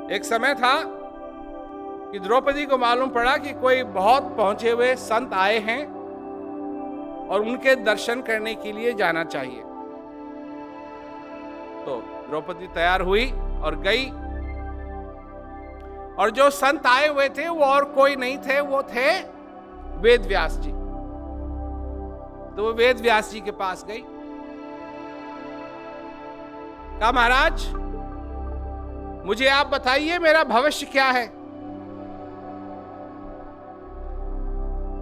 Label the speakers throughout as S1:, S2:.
S1: एक समय था कि द्रौपदी को मालूम पड़ा कि कोई बहुत पहुंचे हुए संत आए हैं और उनके दर्शन करने के लिए जाना चाहिए। तो द्रौपदी तैयार हुई और गई, और जो संत आए हुए थे वो और कोई नहीं थे, वो थे वेद व्यास जी। तो वो वेद व्यास जी के पास गई, कहा महाराज मुझे आप बताइए मेरा भविष्य क्या है।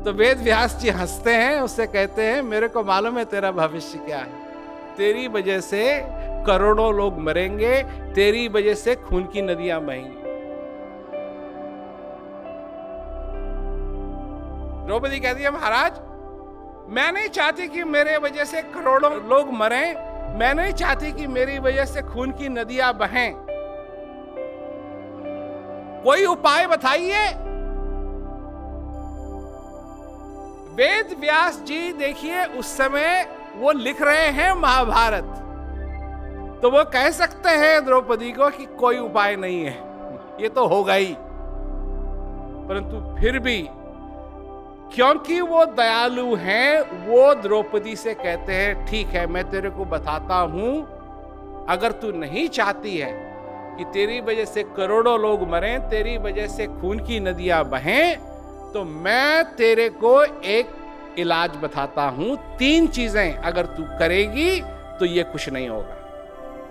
S1: तो वेद व्यास जी हंसते हैं, उससे कहते हैं मेरे को मालूम है तेरा भविष्य क्या है। तेरी वजह से करोड़ों लोग मरेंगे, तेरी वजह से खून की नदियां बहेंगी। द्रौपदी कहती है महाराज मैं नहीं चाहती कि मेरे वजह से करोड़ों लोग मरें, मैं नहीं चाहती कि मेरी वजह से खून की नदियां बहें, कोई उपाय बताइए। वेद व्यास जी देखिए उस समय वो लिख रहे हैं महाभारत, तो वो कह सकते हैं द्रौपदी को कि कोई उपाय नहीं है, ये तो होगा ही। परंतु फिर भी क्योंकि वो दयालु हैं, वो द्रौपदी से कहते हैं ठीक है मैं तेरे को बताता हूं, अगर तू नहीं चाहती है कि तेरी वजह से करोड़ों लोग मरें, तेरी वजह से खून की नदियां बहें, तो मैं तेरे को एक इलाज बताता हूं। 3 चीजें अगर तू करेगी तो ये कुछ नहीं होगा,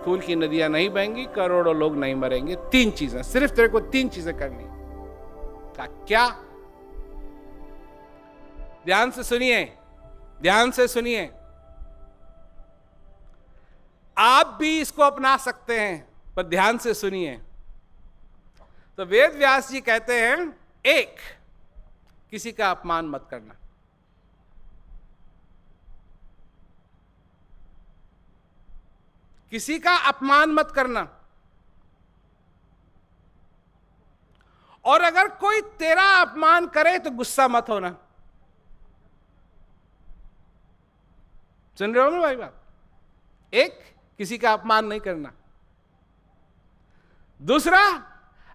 S1: खून की नदियां नहीं बहेंगी, करोड़ों लोग नहीं मरेंगे। 3 चीजें, सिर्फ तेरे को 3 चीजें करनी। क्या? ध्यान से सुनिए, ध्यान से सुनिए, आप भी इसको अपना सकते हैं, पर ध्यान से सुनिए। तो वेद व्यास जी कहते हैं 1, किसी का अपमान मत करना। किसी का अपमान मत करना। और अगर कोई तेरा अपमान करे तो गुस्सा मत होना। सुन रहे हो ना भाई बात? 1, किसी का अपमान नहीं करना। दूसरा,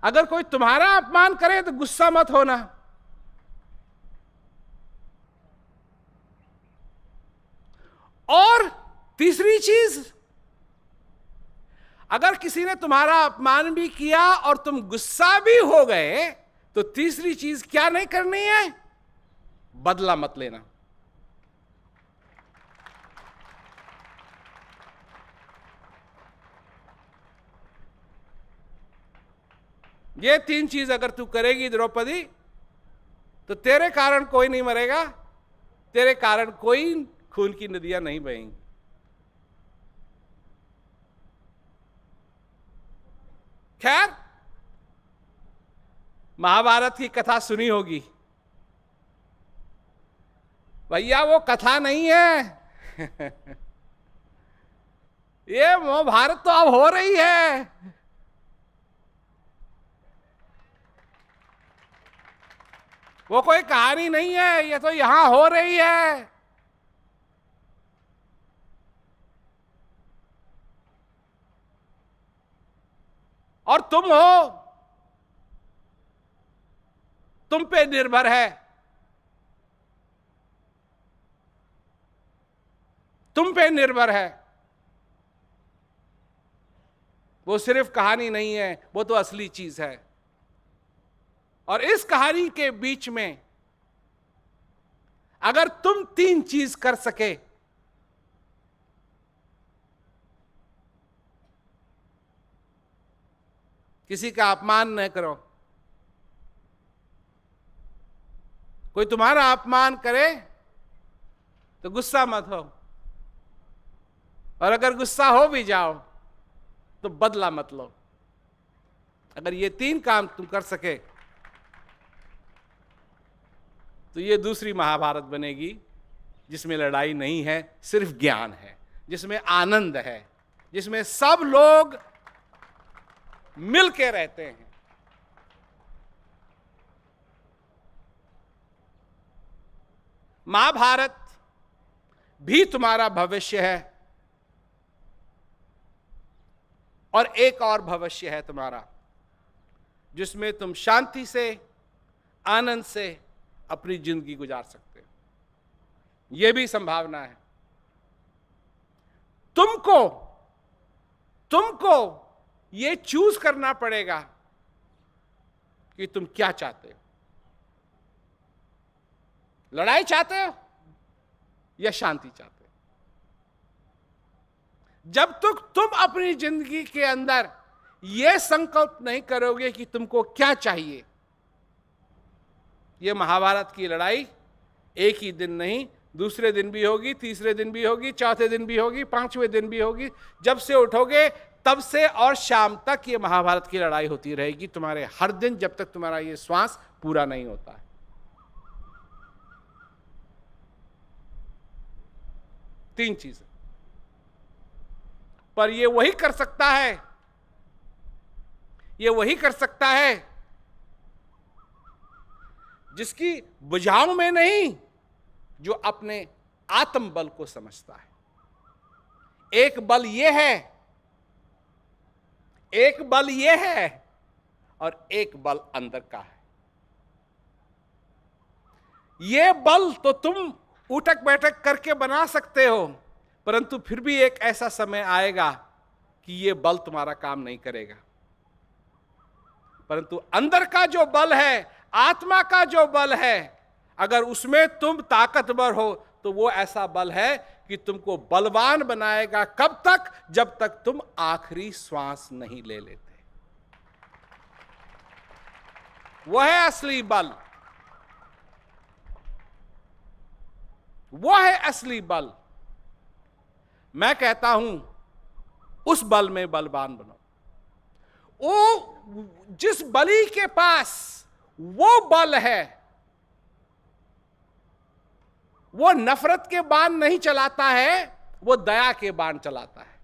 S1: अगर कोई तुम्हारा अपमान करे तो गुस्सा मत होना। और तीसरी चीज, अगर किसी ने तुम्हारा अपमान भी किया और तुम गुस्सा भी हो गए, तो तीसरी चीज क्या नहीं करनी है? बदला मत लेना। ये 3 चीज अगर तू करेगी द्रौपदी, तो तेरे कारण कोई नहीं मरेगा, तेरे कारण कोई खून की नदियां नहीं बहेंगी। खैर, महाभारत की कथा सुनी होगी भैया, वो कथा नहीं है ये महाभारत तो अब हो रही है। वो कोई कहानी नहीं है, ये तो यहां हो रही है। और तुम हो, तुम पे निर्भर है, तुम पे निर्भर है। वो सिर्फ कहानी नहीं है, वो तो असली चीज है। और इस कहानी के बीच में अगर तुम 3 चीज कर सके, किसी का अपमान न करो, कोई तुम्हारा अपमान करे तो गुस्सा मत हो, और अगर गुस्सा हो भी जाओ तो बदला मत लो। अगर ये 3 काम तुम कर सके तो ये दूसरी महाभारत बनेगी, जिसमें लड़ाई नहीं है, सिर्फ ज्ञान है, जिसमें आनंद है, जिसमें सब लोग मिल के रहते हैं। महाभारत भी तुम्हारा भविष्य है, और एक और भविष्य है तुम्हारा, जिसमें तुम शांति से, आनंद से अपनी जिंदगी गुजार सकते हो। यह भी संभावना है। तुमको ये चूज करना पड़ेगा कि तुम क्या चाहते हो। लड़ाई चाहते हो या शांति चाहते हो? जब तक तुम अपनी जिंदगी के अंदर यह संकल्प नहीं करोगे कि तुमको क्या चाहिए, यह महाभारत की लड़ाई एक ही दिन नहीं, दूसरे दिन भी होगी, तीसरे दिन भी होगी, चौथे दिन भी होगी, पांचवें दिन भी होगी। जब से उठोगे तब से और शाम तक ये महाभारत की लड़ाई होती रहेगी तुम्हारे हर दिन, जब तक तुम्हारा ये श्वास पूरा नहीं होता है। 3 चीजें। पर ये वही कर सकता है, ये वही कर सकता है जिसकी बुझाव में नहीं, जो अपने आत्म बल को समझता है। एक बल ये है, एक बल ये है और एक बल अंदर का है। ये बल तो तुम उठक बैठक करके बना सकते हो, परंतु फिर भी एक ऐसा समय आएगा कि ये बल तुम्हारा काम नहीं करेगा। परंतु अंदर का जो बल है, आत्मा का जो बल है, अगर उसमें तुम ताकतवर हो तो वो ऐसा बल है कि तुमको बलवान बनाएगा। कब तक? जब तक तुम आखिरी श्वास नहीं ले लेते। वो है असली बल, वो है असली बल। मैं कहता हूं उस बल में बलवान बनो। वो जिस बली के पास वो बल है, वो नफरत के बाण नहीं चलाता है, वो दया के बाण चलाता है।